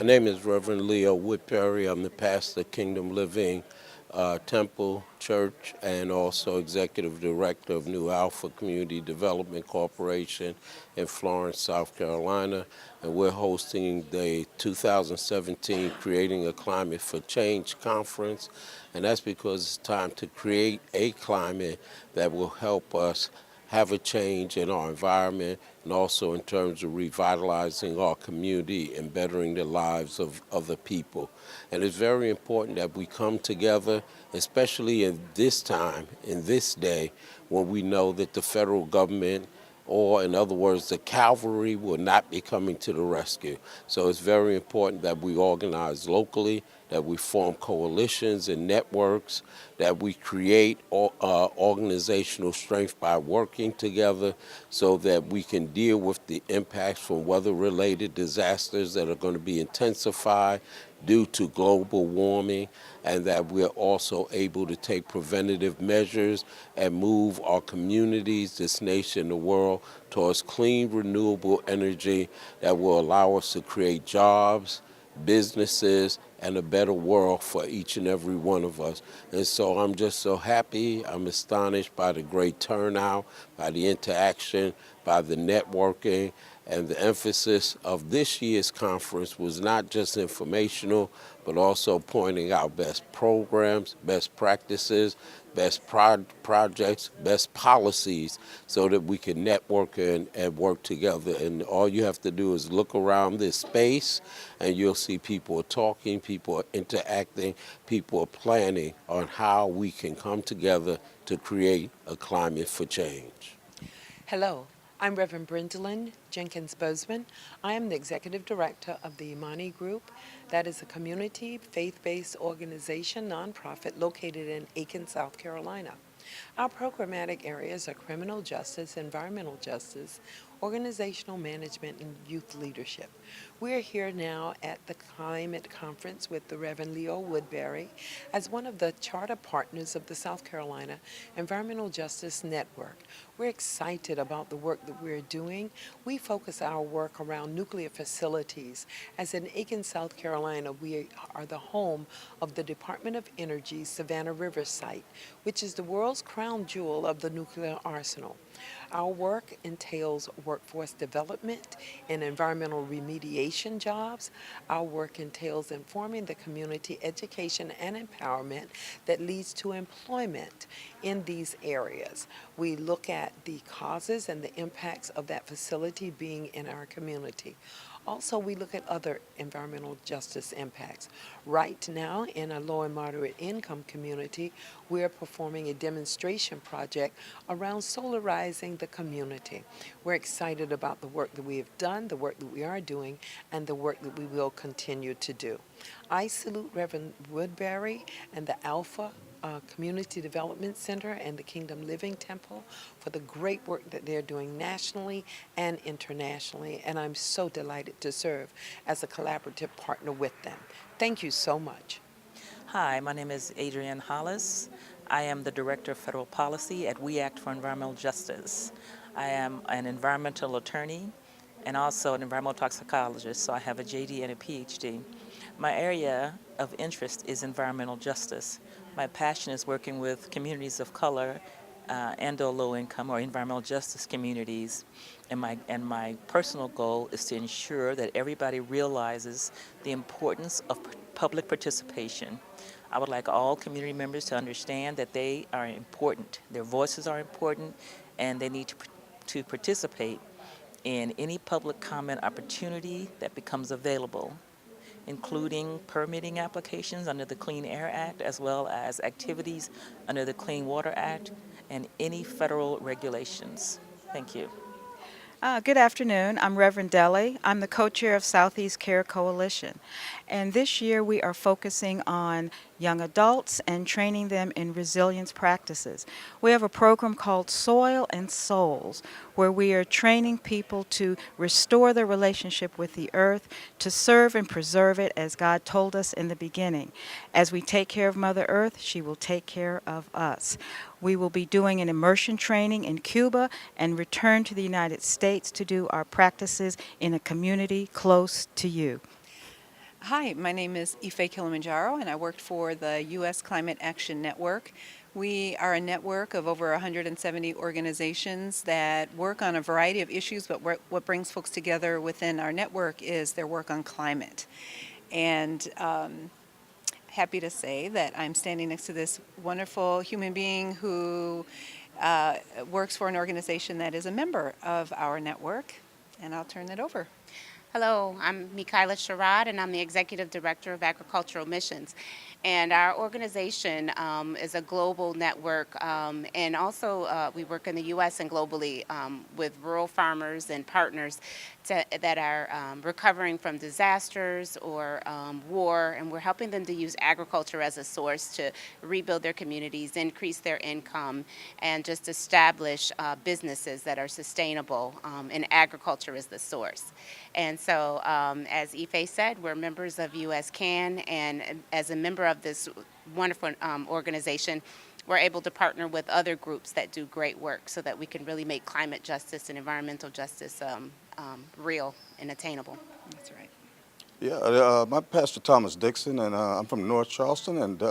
name is Reverend Leo Woodbury. I'm the pastor of Kingdom Living Temple Church and also executive director of New Alpha Community Development Corporation in Florence, South Carolina. And we're hosting the 2017 Creating a Climate for Change conference. And that's because it's time to create a climate that will help us have a change in our environment and also in terms of revitalizing our community and bettering the lives of the people. And it's very important that we come together, especially in this time, in this day, when we know that the federal government, or in other words, the cavalry, will not be coming to the rescue. So it's very important that we organize locally, that we form coalitions and networks, that we create organizational strength by working together so that we can deal with the impacts from weather-related disasters that are going to be intensified due to global warming, and that we're also able to take preventative measures and move our communities, this nation, the world, towards clean, renewable energy that will allow us to create jobs, businesses, and a better world for each and every one of us. And so I'm just so happy. I'm astonished by the great turnout, by the interaction, by the networking, and the emphasis of this year's conference was not just informational, but also pointing out best programs, best practices, best projects, best policies, so that we can network and work together. And all you have to do is look around this space, and you'll see people are talking, people are interacting, people are planning on how we can come together to create a climate for change. Hello, I'm Reverend Brendolyn Jenkins Bozeman. I am the Executive Director of the Amani Group. That is a community faith-based organization, nonprofit located in Aiken, South Carolina. Our programmatic areas are criminal justice, environmental justice, organizational management, and youth leadership. We're here now at the Climate Conference with the Reverend Leo Woodbury as one of the charter partners of the South Carolina Environmental Justice Network. We're excited about the work that we're doing. We focus our work around nuclear facilities. As in Aiken, South Carolina, we are the home of the Department of Energy's Savannah River site, which is the world's crown jewel of the nuclear arsenal. Our work entails workforce development and environmental remediation jobs. Our work entails informing the community education and empowerment that leads to employment in these areas. We look at the causes and the impacts of that facility being in our community. Also, we look at other environmental justice impacts. Right now, in a low and moderate income community, we're performing a demonstration project around solarizing the community. We're excited about the work that we have done, the work that we are doing, and the work that we will continue to do. I salute Reverend Woodbury and the Alpha Community Development Center and the Kingdom Living Temple for the great work that they're doing nationally and internationally, and I'm so delighted to serve as a collaborative partner with them. Thank you so much. Hi, my name is Adrian Hollis. I am the Director of Federal Policy at We Act for Environmental Justice. I am an environmental attorney and also an environmental toxicologist, so I have a JD and a PhD. My area of interest is environmental justice. My passion is working with communities of color and/or low-income or environmental justice communities, and my personal goal is to ensure that everybody realizes the importance of public participation. I would like all community members to understand that they are important, their voices are important, and they need to participate in any public comment opportunity that becomes available, including permitting applications under the Clean Air Act, as well as activities under the Clean Water Act and any federal regulations. Thank you. Good afternoon. I'm Reverend Ellie. I'm the co-chair of Southeast Care Coalition. And this year we are focusing on young adults and training them in resilience practices. We have a program called Soil and Souls, where we are training people to restore their relationship with the earth, to serve and preserve it as God told us in the beginning. As we take care of Mother Earth, she will take care of us. We will be doing an immersion training in Cuba and return to the United States to do our practices in a community close to you. Hi, my name is Ife Kilimanjaro, and I work for the U.S. Climate Action Network. We are a network of over 170 organizations that work on a variety of issues, but what brings folks together within our network is their work on climate. And happy to say that I'm standing next to this wonderful human being who works for an organization that is a member of our network, and I'll turn it over. Hello, I'm Mikaela Sherrod, and I'm the Executive Director of Agricultural Missions. And our organization is a global network, and also we work in the U.S. and globally with rural farmers and partners that are recovering from disasters or war, and we're helping them to use agriculture as a source to rebuild their communities, increase their income, and just establish businesses that are sustainable, and agriculture is the source. And so, as Ife said, we're members of US CAN, and as a member of this wonderful organization, we're able to partner with other groups that do great work so that we can really make climate justice and environmental justice real and attainable. That's right. Yeah, my Pastor Thomas Dixon, and I'm from North Charleston, and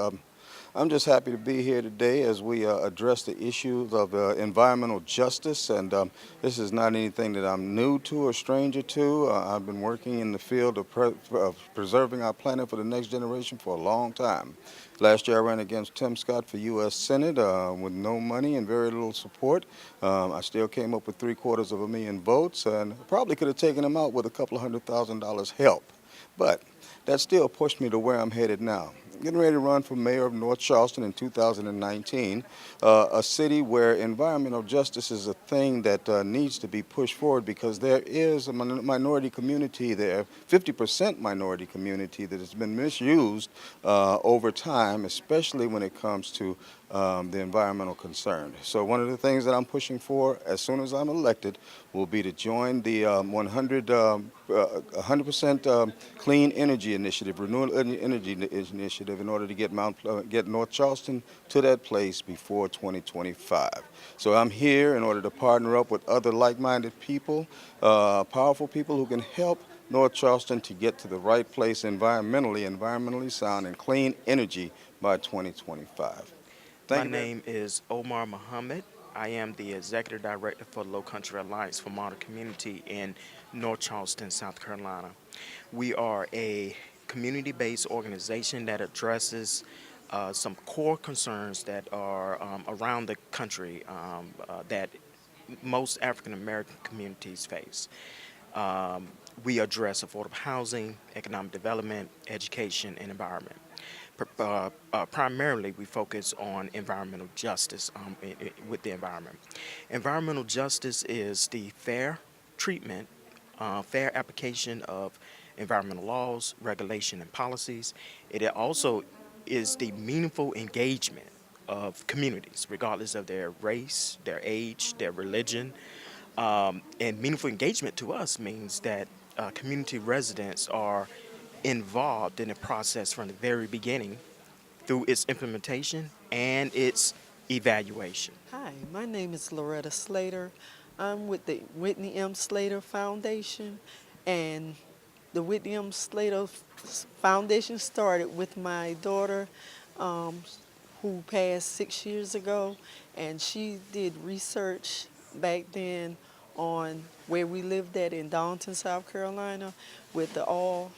I'm just happy to be here today as we address the issues of environmental justice. And this is not anything that I'm new to or stranger to. I've been working in the field of preserving our planet for the next generation for a long time. Last year I ran against Tim Scott for U.S. Senate with no money and very little support. I still came up with $750,000 votes, and probably could have taken him out with a couple of $100,000 help. But that still pushed me to where I'm headed now. Getting ready to run for mayor of North Charleston in 2019, a city where environmental justice is a thing that needs to be pushed forward, because there is a minority community there, 50% minority community, that has been misused over time, especially when it comes to the environmental concern. So one of the things that I'm pushing for as soon as I'm elected will be to join the 100% clean energy initiative, renewable energy initiative, in order to get North Charleston to that place before 2025. So I'm here in order to partner up with other like-minded people, powerful people who can help North Charleston to get to the right place environmentally sound and clean energy by 2025. My name is Omar Mohamed. I am the Executive Director for Low Country Alliance for Modern Community in North Charleston, South Carolina. We are a community-based organization that addresses some core concerns that are around the country that most African American communities face. We address affordable housing, economic development, education, and environment. Primarily, we focus on environmental justice with the environment. Environmental justice is the fair treatment, fair application of environmental laws, regulation, and policies. It also is the meaningful engagement of communities, regardless of their race, their age, their religion. And meaningful engagement to us means that community residents are involved in the process from the very beginning through its implementation and its evaluation. Hi, my name is Loretta Slater. I'm with the Whitney M. Slater Foundation, and the Whitney M. Slater Foundation started with my daughter who passed 6 years ago, and she did research back then on where we lived at in Darlington, South Carolina, with the oil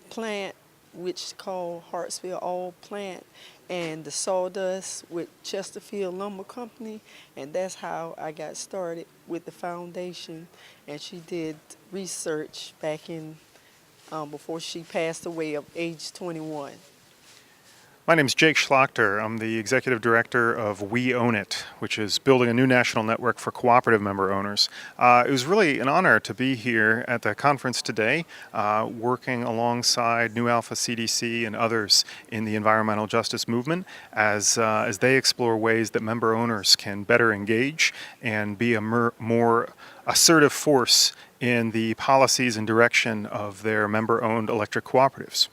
plant, which is called Hartsville Oil Plant, and the sawdust with Chesterfield Lumber Company, and that's how I got started with the foundation. And she did research back in before she passed away of age 21. My name is Jake Schlachter. I'm the Executive Director of We Own It, which is building a new national network for cooperative member owners. It was really an honor to be here at the conference today, working alongside New Alpha CDC and others in the environmental justice movement as they explore ways that member owners can better engage and be a more assertive force in the policies and direction of their member-owned electric cooperatives.